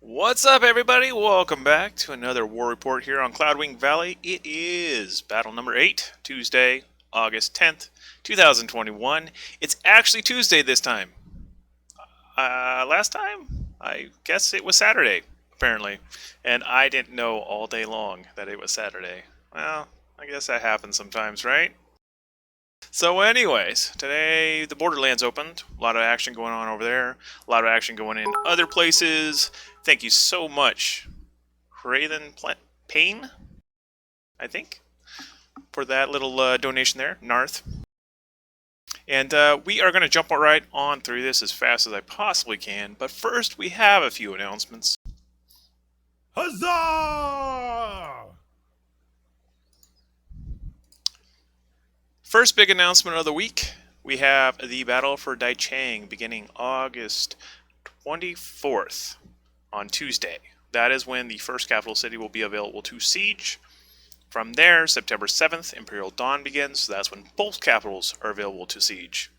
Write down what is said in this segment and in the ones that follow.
What's up, everybody? Welcome back to another war report here on Cloudwing Valley. It is battle number 8, Tuesday, August 10th, 2021. It's actually Tuesday this time. Last time, I guess it was Saturday, apparently. And I didn't know all day long that it was Saturday. Well, I guess that happens sometimes, right? So anyways, today the Borderlands opened. A lot of action going on over there. A lot of action going in other places. Thank you so much, Raylan Payne, I think, for that little donation there, Narth. And we are going to jump right on through this as fast as I possibly can. But first, we have a few announcements. Huzzah! First big announcement of the week, we have the Battle for Daichang beginning August 24th on Tuesday. That is when the first capital city will be available to siege. From there, September 7th, Imperial Dawn begins, so that's when both capitals are available to siege.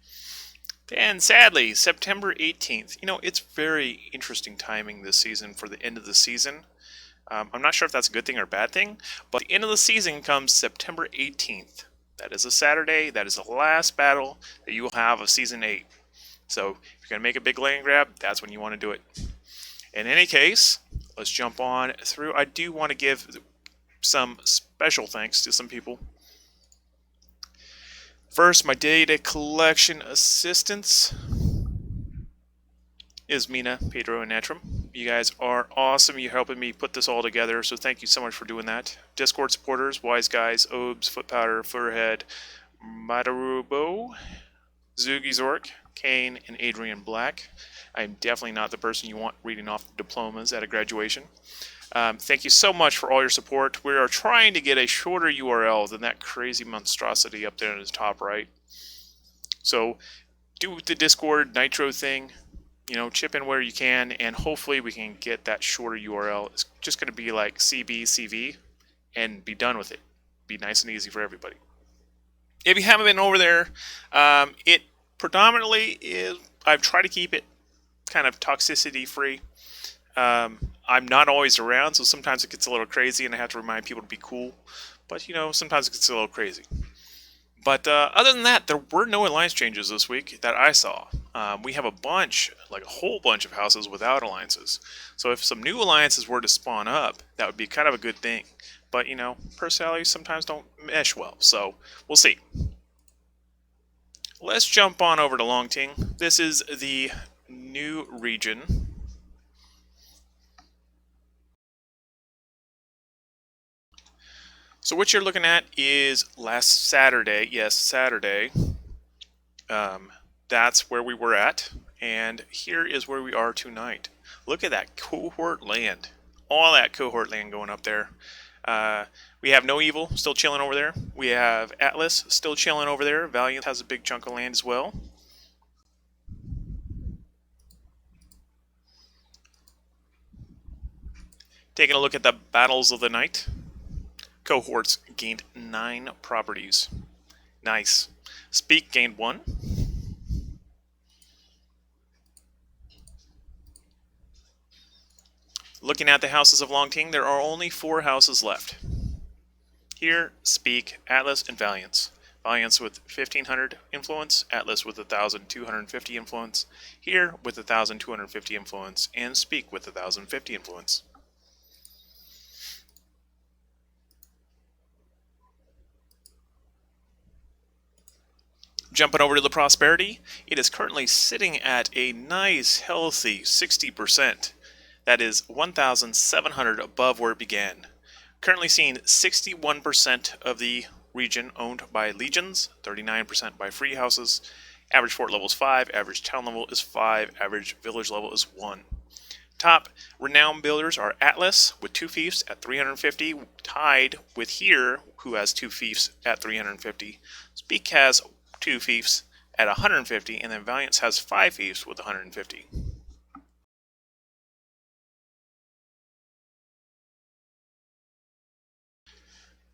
And sadly, September 18th, it's very interesting timing this season for the end of the season. I'm not sure if that's a good thing or a bad thing, but the end of the season comes September 18th. That is a Saturday. That is the last battle that you will have of Season 8. So if you're going to make a big land grab, that's when you want to do it. In any case, let's jump on through. I do want to give some special thanks to some people. First, my data collection assistants is Mina, Pedro, and Natrum. You guys are awesome. You're helping me put this all together, so thank you so much for doing that. Discord supporters, Wise Guys, Obes, Foot Powder, Furhead, Madarubo, Zugi Zork, Kane, and Adrian Black. I'm definitely not the person you want reading off diplomas at a graduation. Thank you so much for all your support. We are trying to get a shorter URL than that crazy monstrosity up there in the top right. So do the Discord Nitro thing. Chip in where you can, and hopefully we can get that shorter URL. It's just going to be like CB, and be done with it. Be nice and easy for everybody. If you haven't been over there, it predominantly is, I've tried to keep it kind of toxicity free. I'm not always around, so sometimes it gets a little crazy, and I have to remind people to be cool. But, sometimes it gets a little crazy. But other than that, there were no alliance changes this week that I saw. We have a whole bunch of houses without alliances. So if some new alliances were to spawn up, that would be kind of a good thing. But, personalities sometimes don't mesh well, so we'll see. Let's jump on over to Longting. This is the new region. So what you're looking at is last Saturday. Yes, Saturday. That's where we were at. And here is where we are tonight. Look at that cohort land. All that cohort land going up there. We have No Evil still chilling over there. We have Atlas still chilling over there. Valiant has a big chunk of land as well. Taking a look at the battles of the night. Cohorts gained 9 properties. Nice. Speak gained 1. Looking at the houses of Longting, there are only 4 houses left. Here, Speak, Atlas, and Valiance. Valiance with 1,500 influence, Atlas with 1,250 influence, here with 1,250 influence, and Speak with 1,050 influence. Jumping over to the Prosperity, it is currently sitting at a nice, healthy 60%. That is 1,700 above where it began. Currently seeing 61% of the region owned by legions, 39% by free houses. Average fort level is 5, average town level is 5, average village level is 1. Top renowned builders are Atlas with 2 fiefs at 350, tied with here, who has 2 fiefs at 350. Speak has 2 fiefs at 150, and then Valiance has 5 fiefs with 150.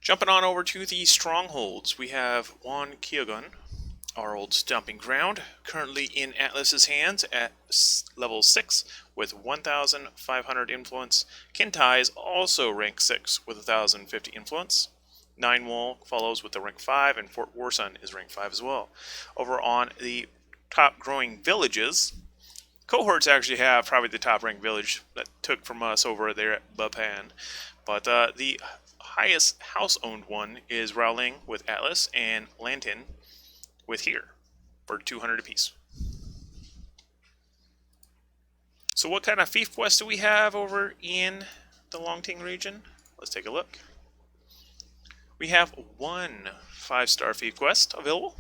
Jumping on over to the strongholds, we have Juan Kyogun our old stomping ground, currently in Atlas's hands at level 6 with 1,500 influence. Kintai is also rank 6 with 1,050 influence. Nine Wall follows with the rank 5, and Fort Warsun is rank 5 as well. Over on the top growing villages, cohorts actually have probably the top ranked village that took from us over there at Bapan. But the highest house owned one is Rowling with Atlas, and Lantin with here for 200 apiece. So what kind of fief quests do we have over in the Longting region? Let's take a look. We have one 5-star fief quest available.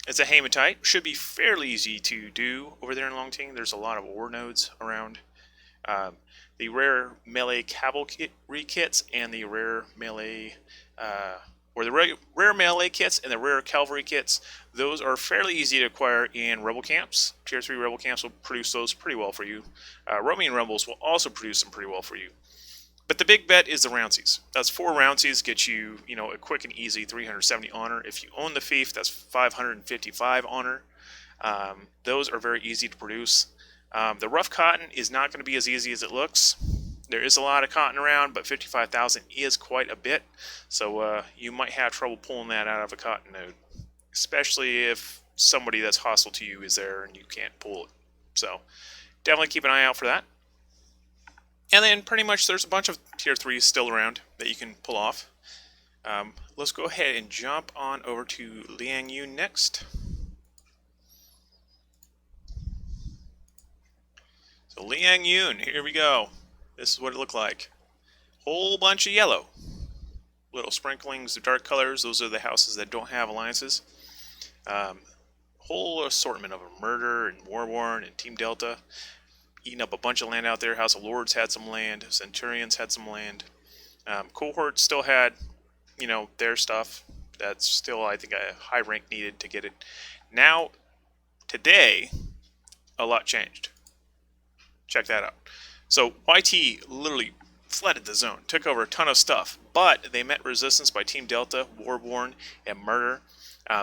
It's a hematite. Should be fairly easy to do over there in Longting. There's a lot of ore nodes around. The rare melee cavalry kits and the rare melee rare melee kits and the rare cavalry kits, those are fairly easy to acquire in rebel camps. Tier 3 rebel camps will produce those pretty well for you. Roman rebels will also produce them pretty well for you. But the big bet is the roundsies. That's 4 roundsies, get you, a quick and easy 370 honor. If you own the fief, that's 555 honor. Those are very easy to produce. The rough cotton is not going to be as easy as it looks. There is a lot of cotton around, but 55,000 is quite a bit. So you might have trouble pulling that out of a cotton node, especially if somebody that's hostile to you is there and you can't pull it. So definitely keep an eye out for that. And then pretty much there's a bunch of tier 3s still around that you can pull off. Let's go ahead and jump on over to Liang Yun next. So Liang Yun, here we go. This is what it looked like. Whole bunch of yellow. Little sprinklings of dark colors. Those are the houses that don't have alliances. Whole assortment of them. Murder and Warborn and Team Delta. Eating up a bunch of land out there. House of Lords had some land. Centurions had some land. Cohorts still had, their stuff. That's still, I think, a high rank needed to get it. Now, today, a lot changed. Check that out. So YT literally flooded the zone, took over a ton of stuff, but they met resistance by Team Delta, Warborn, and Murder.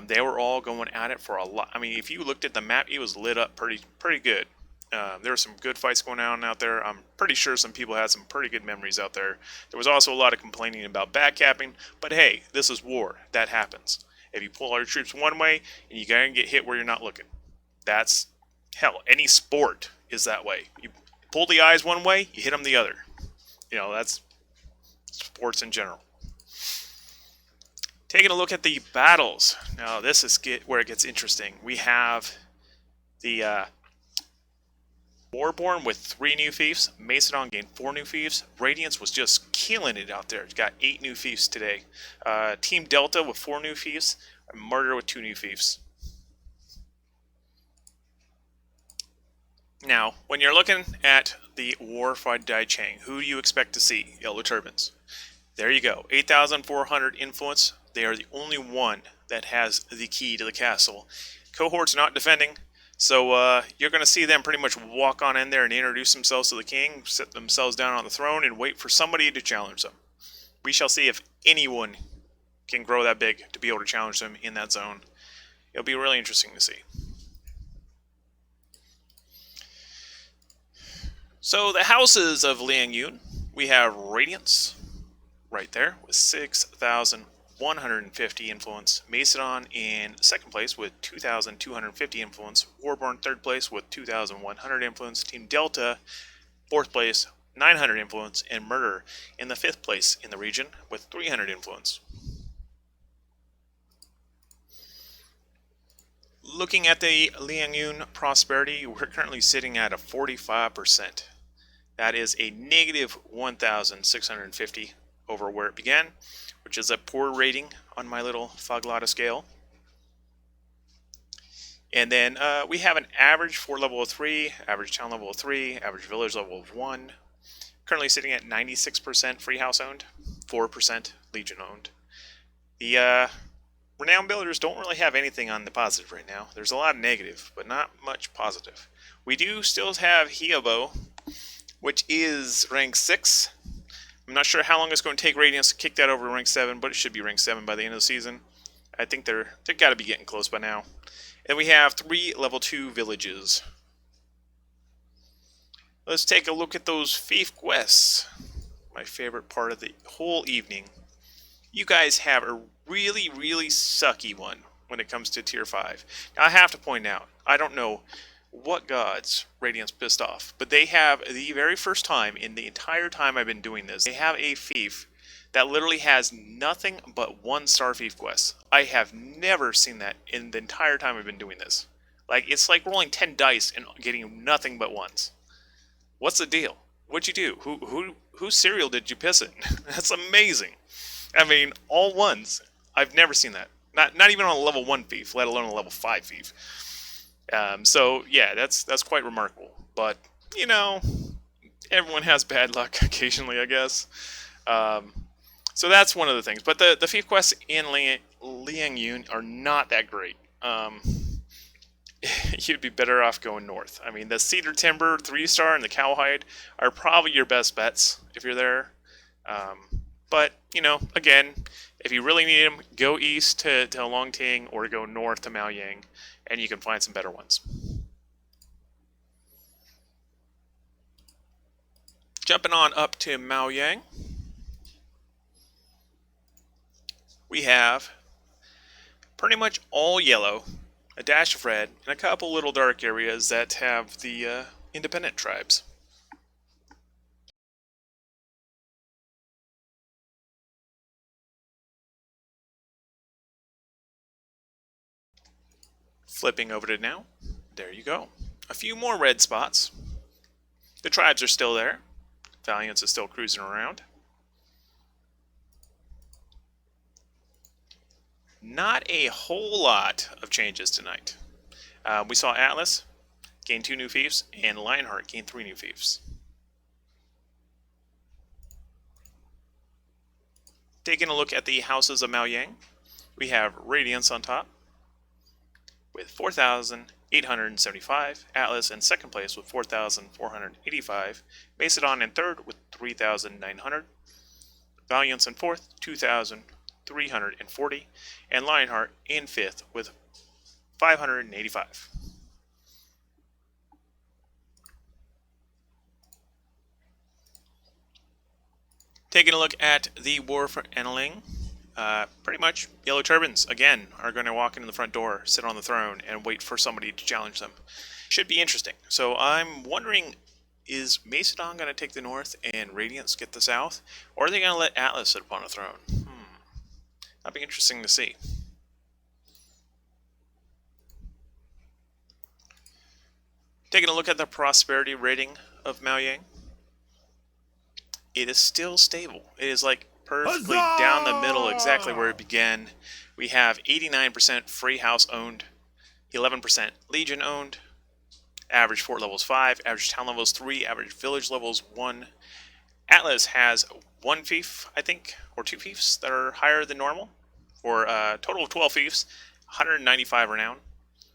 They were all going at it for a lot. I mean, if you looked at the map, it was lit up pretty good. There were some good fights going on out there. I'm pretty sure some people had some pretty good memories out there. There was also a lot of complaining about backcapping, but hey, this is war. That happens. If you pull all your troops one way, and you gotta get hit where you're not looking. That's, hell, any sport is that way. You pull the eyes one way, you hit them the other. That's sports in general. Taking a look at the battles. Now, this is where it gets interesting. We have the Warborn with 3 new fiefs. Macedon gained 4 new fiefs. Radiance was just killing it out there. It got 8 new fiefs today. Team Delta with 4 new fiefs. And Murder with 2 new fiefs. Now, when you're looking at the Warfight Dai Chang, who do you expect to see? YellowTurbans. There you go. 8,400 influence. They are the only one that has the key to the castle. Cohort's not defending, so you're going to see them pretty much walk on in there and introduce themselves to the king, sit themselves down on the throne, and wait for somebody to challenge them. We shall see if anyone can grow that big to be able to challenge them in that zone. It'll be really interesting to see. So the houses of Liang Yun, we have Radiance right there with 6,150 influence. Macedon in second place with 2,250 influence. Warborn third place with 2,100 influence. Team Delta fourth place, 900 influence. And Murder in the 5th place in the region with 300 influence. Looking at the Liang Yun prosperity, we're currently sitting at a 45%. That is a negative 1,650 over where it began, which is a poor rating on my little Foglotta scale. And then we have an average fort level of 3, average town level of 3, average village level of 1. Currently sitting at 96% free house owned, 4% legion owned. The renowned builders don't really have anything on the positive right now. There's a lot of negative, but not much positive. We do still have Hiobo, which is rank 6. I'm not sure how long it's going to take Radiance to kick that over to rank 7, but it should be rank 7 by the end of the season. I think they've got to be getting close by now. And we have 3 level 2 villages. Let's take a look at those fief quests. My favorite part of the whole evening. You guys have a really, really sucky one when it comes to tier 5. Now I have to point out, I don't know what gods Radiant's pissed off, but they have, the very first time in the entire time I've been doing this, they have a fief that literally has nothing but 1-star fief quests. I have never seen that in the entire time I've been doing this. Like, it's like rolling 10 dice and getting nothing but ones. What's the deal? What'd you do? Whose cereal did you piss in? That's amazing. I mean, all ones. I've never seen that. Not even on a level 1 fief, let alone a level 5 fief. So yeah, that's quite remarkable. But you know, everyone has bad luck occasionally, I guess. So that's one of the things. But the fief quests in Liangyun are not that great. You'd be better off going north. I mean, the Cedar Timber 3-star and the Cowhide are probably your best bets if you're there. But, you know, again, if you really need them, go east to Longting or go north to Maoyang, and you can find some better ones. Jumping on up to Maoyang, we have pretty much all yellow, a dash of red, and a couple little dark areas that have the independent tribes. Flipping over to now, there you go. A few more red spots. The tribes are still there. Valiance is still cruising around. Not a whole lot of changes tonight. We saw Atlas gain 2 new fiefs, and Lionheart gain 3 new fiefs. Taking a look at the houses of Maoyang, we have Radiance on top with 4,875, Atlas in second place with 4,485, Macedon in third with 3,900, Valiance in fourth, 2,340, and Lionheart in fifth with 585. Taking a look at the war for Eneling, pretty much YellowTurbans, again, are going to walk into the front door, sit on the throne, and wait for somebody to challenge them. Should be interesting. So I'm wondering, is Macedon going to take the north and Radiance get the south? Or are they going to let Atlas sit upon a throne? That'd be interesting to see. Taking a look at the prosperity rating of Maoyang, it is still stable. It is like perfectly down the middle, exactly where it began. We have 89% free house owned, 11% legion owned, average fort levels 5, average town levels 3, average village levels 1. Atlas has 1 fief, I think, or 2 fiefs that are higher than normal, for a total of 12 fiefs, 195 renown.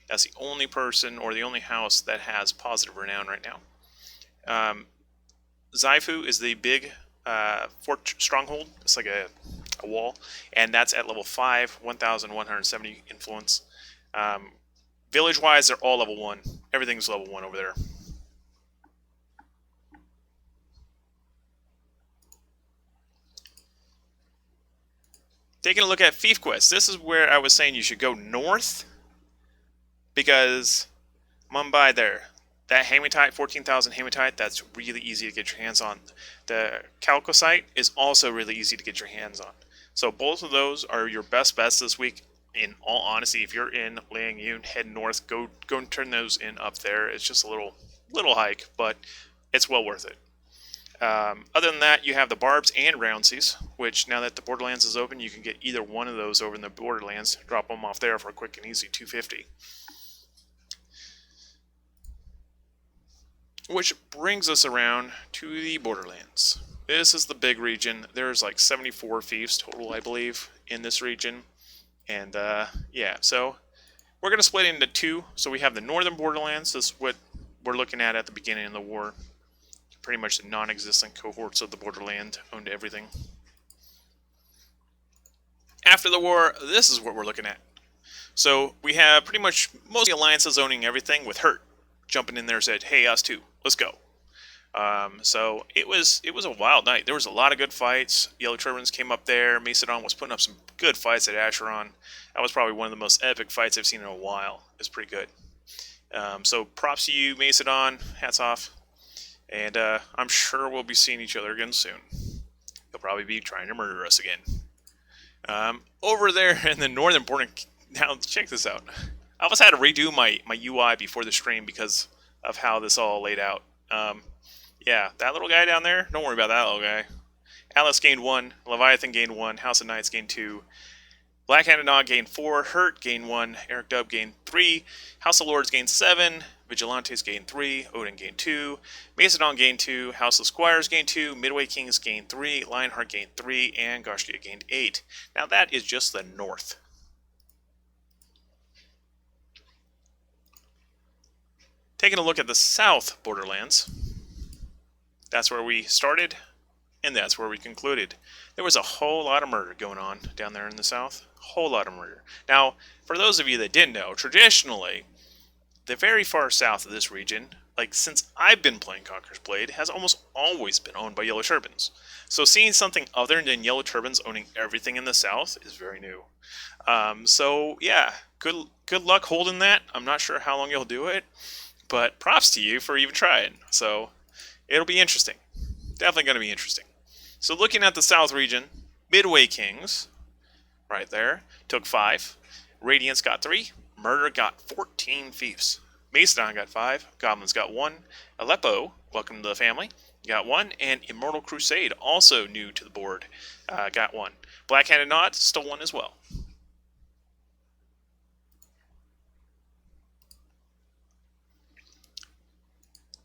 That's the only person or the only house that has positive renown right now. Zaifu is the big fort stronghold. It's like a wall, and that's at level 5, 1,170 influence. Village-wise, they're all level 1. Everything's level 1 over there. Taking a look at fief quests. This is where I was saying you should go north, because Mumbai there. That hematite, 14,000 hematite, that's really easy to get your hands on. The chalcocite is also really easy to get your hands on. So both of those are your best bets this week. In all honesty, if you're in Liangyun, head north, go and turn those in up there. It's just a little hike, but it's well worth it. Other than that, you have the Barbs and Roundseas, which now that the Borderlands is open, you can get either one of those over in the Borderlands. Drop them off there for a quick and easy 250. Which brings us around to the Borderlands. This is the big region. There's like 74 fiefs total, I believe, in this region. And yeah, so we're going to split it into 2. So we have the northern Borderlands. This is what we're looking at the beginning of the war. Pretty much the non-existent cohorts of the Borderland owned everything. After the war, this is what we're looking at. So we have pretty much most of the alliances owning everything, with Hurt jumping in there and said, "Hey, us too, let's go." So it was a wild night. There was a lot of good fights. YellowTurbans came up there. Macedon was putting up some good fights at Acheron. That was probably one of the most epic fights I've seen in a while. It's pretty good. So props to you, Macedon. Hats off. And I'm sure we'll be seeing each other again soon. He'll probably be trying to murder us again. Over there in the northern border, now check this out. I almost had to redo my UI before the stream because of how this all laid out. Yeah, that little guy down there, don't worry about that little guy. Alice gained 1, Leviathan gained 1, House of Knights gained 2, Black-Handed Nog gained 4, Hurt gained 1, Eric Dub gained 3, House of Lords gained 7, Vigilantes gained 3, Odin gained 2, Macedon gained 2, House of Squires gained 2, Midway Kings gained 3, Lionheart gained 3, and Goshkia gained 8. Now that is just the north. Taking a look at the south Borderlands, that's where we started, and that's where we concluded. There was a whole lot of murder going on down there in the south. Whole lot of murder. Now, for those of you that didn't know, traditionally, the very far south of this region, like since I've been playing Conqueror's Blade, has almost always been owned by YellowTurbans. So seeing something other than YellowTurbans owning everything in the south is very new. So yeah, good luck holding that. I'm not sure how long you'll do it, but props to you for even trying. So it'll be interesting. Definitely going to be interesting. So looking at the South region, Midway Kings, right there, took 5. Radiance got 3. Murder got 14 fiefs. Macedon got 5. Goblins got 1. Aleppo, welcome to the family, got 1. And Immortal Crusade, also new to the board, got 1. Black-Handed Nod stole 1 as well.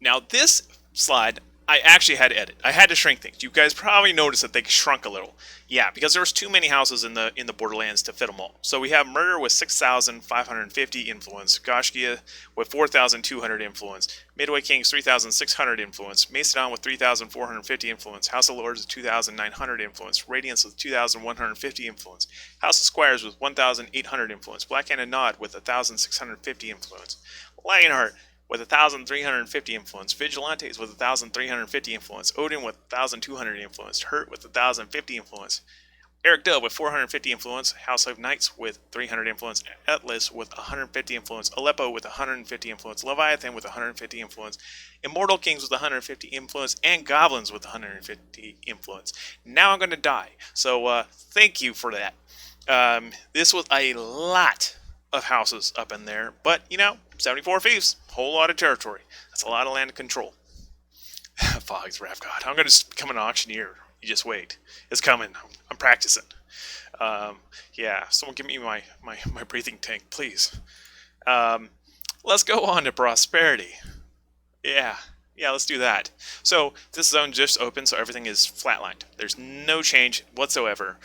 Now this slide, I actually had to edit. I had to shrink things. You guys probably noticed that they shrunk a little. Yeah, because there was too many houses in the Borderlands to fit them all. So we have Murder with 6,550 influence, Goshkia with 4,200 influence, Midway Kings 3,600 influence, Macedon with 3,450 influence, House of Lords with 2,900 influence, Radiance with 2,150 influence, House of Squires with 1,800 influence, Black-Handed Nod with 1,650 influence, Lionheart with 1,350 influence, Vigilantes with 1,350 influence, Odin with 1,200 influence, Hurt with 1,050 influence, Eric Dub with 450 influence, House of Knights with 300 influence, Atlas with 150 influence, Aleppo with 150 influence, Leviathan with 150 influence, Immortal Kings with 150 influence, and Goblins with 150 influence. Now I'm going to die, so thank you for that. This was a lot of houses up in there, but you know, 74 fiefs, whole lot of territory. That's a lot of land to control. Fog's Wrath God. I'm going to become an auctioneer. You just wait. It's coming. I'm practicing. Yeah, someone give me my breathing tank, please. Let's go on to prosperity. Yeah, let's do that. So this zone just opened, so everything is flatlined. There's no change whatsoever.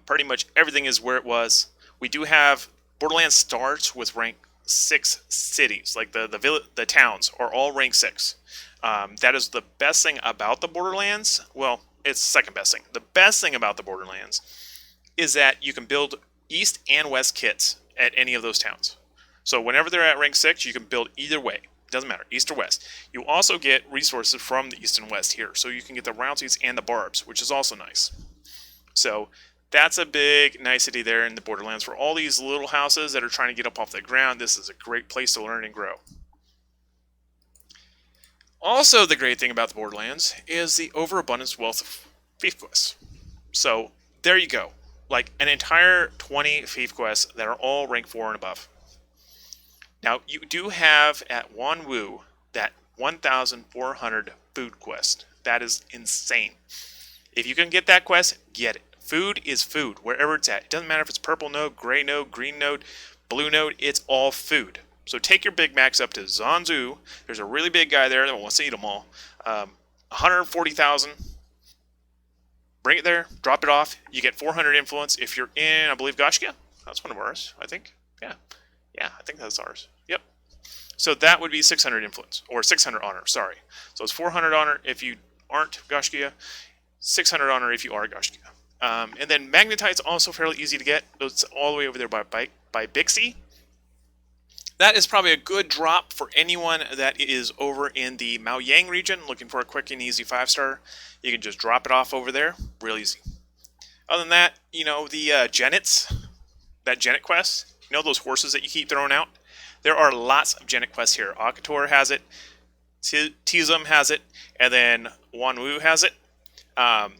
Pretty much everything is where it was. We do have Borderlands starts with rank 6 cities, like the towns are all rank 6. That is the best thing about the Borderlands. Well, it's the second best thing. The best thing about the Borderlands is that you can build east and west kits at any of those towns. So whenever they're at rank 6, you can build either way. Doesn't matter, east or west. You also get resources from the east and west here, so you can get the roundsies and the barbs, which is also nice. So that's a big nicety there in the Borderlands. For all these little houses that are trying to get up off the ground, this is a great place to learn and grow. Also, the great thing about the Borderlands is the overabundance wealth of fief quests. So there you go. Like an entire 20 fief quests that are all rank 4 and above. Now, you do have at Wanwu that 1,400 food quest. That is insane. If you can get that quest, get it. Food is food, wherever it's at. It doesn't matter if it's purple node, gray node, green node, blue node, it's all food. So take your Big Macs up to Zanzu. There's a really big guy there that wants to eat them all. 140,000. Bring it there, drop it off. You get 400 influence if you're in, I believe, Goshkia. That's one of ours, I think. Yeah, I think that's ours. Yep. So that would be 600 influence, or 600 honor, sorry. So it's 400 honor if you aren't Goshkia, 600 honor if you are Goshkia. And then magnetite's also fairly easy to get. It's all the way over there by Bixie. That is probably a good drop for anyone that is over in the Maoyang region looking for a quick and easy 5-star. You can just drop it off over there, real easy. Other than that, you know, the Genets, that Genet quest, you know those horses that you keep throwing out? There are lots of Genet quests here. Akator has it, Tizum has it, and then Wanwu has it.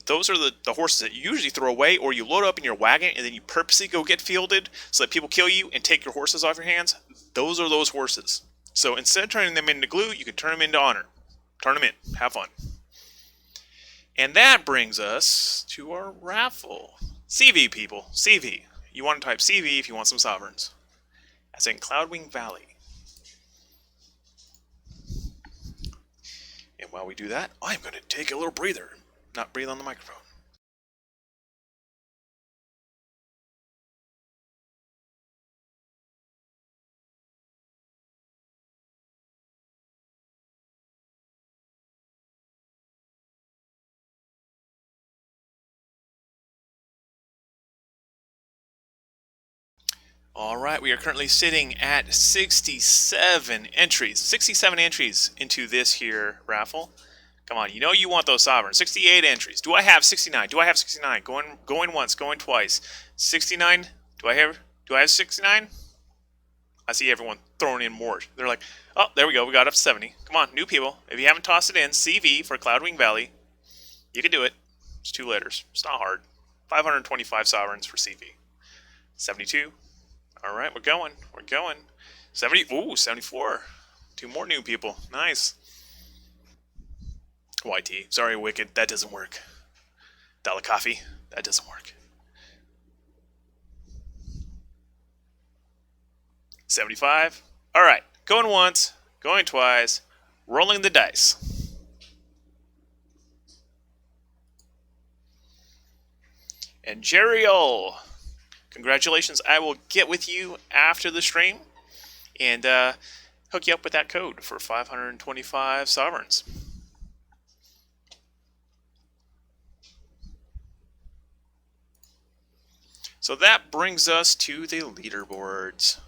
Those are the horses that you usually throw away, or you load up in your wagon and then you purposely go get fielded so that people kill you and take your horses off your hands. Those are those horses. So instead of turning them into glue, you can turn them into honor. Turn them in. Have fun. And that brings us to our raffle. CV, people. CV. You want to type CV if you want some sovereigns. That's in Cloudwing Valey. And while we do that, I'm going to take a little breather. Not breathe on the microphone. Alright, we are currently sitting at 67 entries. 67 entries into this here raffle. Come on, you know you want those sovereigns. 68 entries. Do I have 69? Do I have 69? Going once, going twice. 69? Do I have 69? I see everyone throwing in more. They're like, oh, there we go. We got up to 70. Come on, new people. If you haven't tossed it in, CV for Cloudwing Valey. You can do it. It's 2 letters. It's not hard. 525 sovereigns for CV. 72. All right, we're going. We're going. 70. Ooh, 74. 2 more new people. Nice. YT. Sorry, Wicked. That doesn't work. Dollar Coffee. That doesn't work. 75. All right. Going once. Going twice. Rolling the dice. And Jeriel. Congratulations. I will get with you after the stream and hook you up with that code for 525 sovereigns. So that brings us to the leaderboards.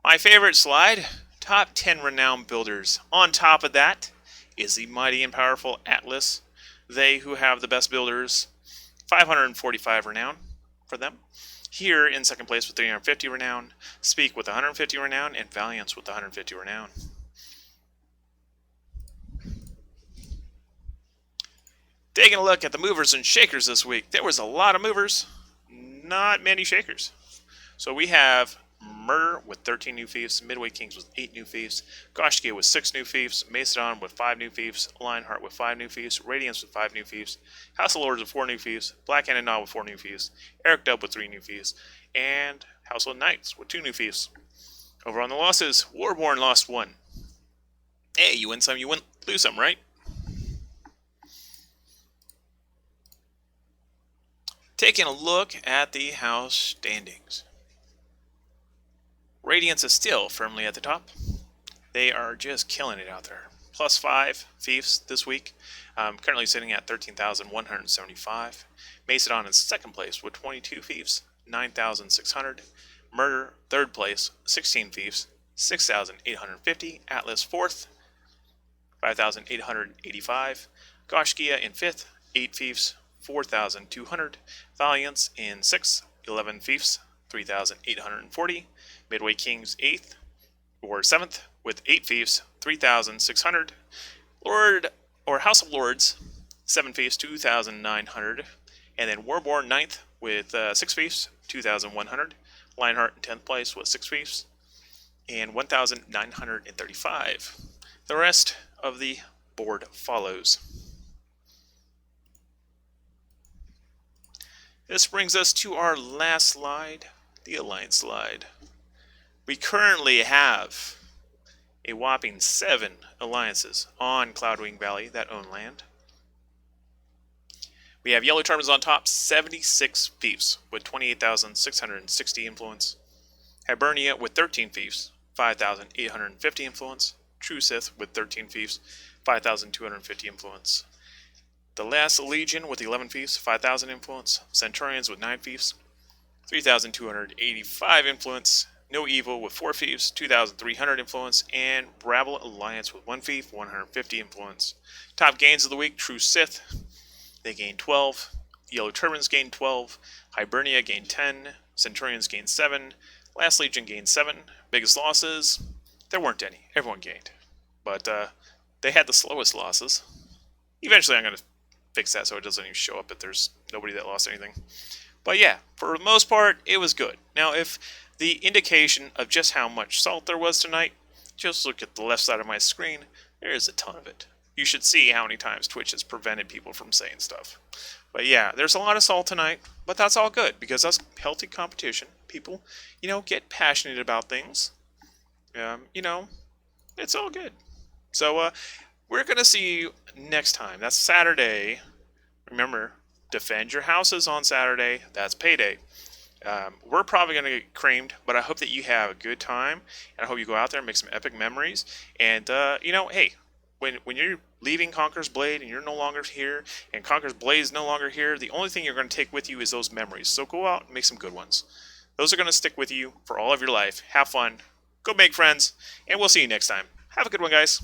My favorite slide, top 10 renowned builders. On top of that is the mighty and powerful Atlas. They who have the best builders, 545 renown for them. Here in second place with 350 renown, Speak with 150 renown, and Valiance with 150 renown. Taking a look at the movers and shakers this week, there was a lot of movers, not many shakers. So we have Murder with 13 new fiefs, Midway Kings with 8 new fiefs, Goshkia with 6 new fiefs, Macedon with 5 new fiefs, Lionheart with 5 new fiefs, Radiance with 5 new fiefs, House of Lords with 4 new fiefs, Black Anadon with 4 new fiefs, Eric Dub with 3 new fiefs, and Household Knights with 2 new fiefs. Over on the losses, Warborn lost 1. Hey, you win some, you lose some, right? Taking a look at the house standings. Radiance is still firmly at the top. They are just killing it out there. Plus 5 fiefs this week. Currently sitting at 13,175. Macedon in second place with 22 fiefs, 9,600. Murder, third place, 16 fiefs, 6,850. Atlas, fourth, 5,885. Goshkia in fifth, 8 fiefs, 4,200. Valiance in sixth, 11 fiefs, 3,840. Midway Kings 8th, or 7th, with 8 fiefs, 3,600. Lord, or House of Lords, 7 fiefs, 2,900. And then Warborn 9th, with 6 fiefs, 2,100. Lionheart in 10th place with 6 fiefs, and 1,935. The rest of the board follows. This brings us to our last slide, the Alliance slide. We currently have a whopping 7 alliances on Cloudwing Valey that own land. We have YellowTurbans on top, 76 fiefs with 28,660 influence. Hibernia with 13 fiefs, 5,850 influence. True Sith with 13 fiefs, 5,250 influence. The last Legion with 11 fiefs, 5,000 influence. Centurions with 9 fiefs, 3,285 influence. No Evil with 4 fiefs, 2,300 influence. And Rabble Alliance with 1 fief, 150 influence. Top gains of the week, True Sith. They gained 12. YellowTurbans gained 12. Hibernia gained 10. Centurions gained 7. Last Legion gained 7. Biggest losses? There weren't any. Everyone gained. But they had the slowest losses. Eventually I'm going to fix that so it doesn't even show up if there's nobody that lost anything. But yeah, for the most part, it was good. Now, if the indication of just how much salt there was tonight, just look at the left side of my screen. There is a ton of it. You should see how many times Twitch has prevented people from saying stuff. But yeah, there's a lot of salt tonight, but that's all good because that's healthy competition. People, get passionate about things. It's all good. So we're going to see you next time. That's Saturday. Remember, defend your houses on Saturday. That's payday. We're probably going to get creamed, but I hope that you have a good time, and I hope you go out there and make some epic memories. And, hey, when you're leaving Conqueror's Blade and you're no longer here, and Conqueror's Blade is no longer here, the only thing you're going to take with you is those memories. So go out and make some good ones. Those are going to stick with you for all of your life. Have fun. Go make friends, and we'll see you next time. Have a good one, guys.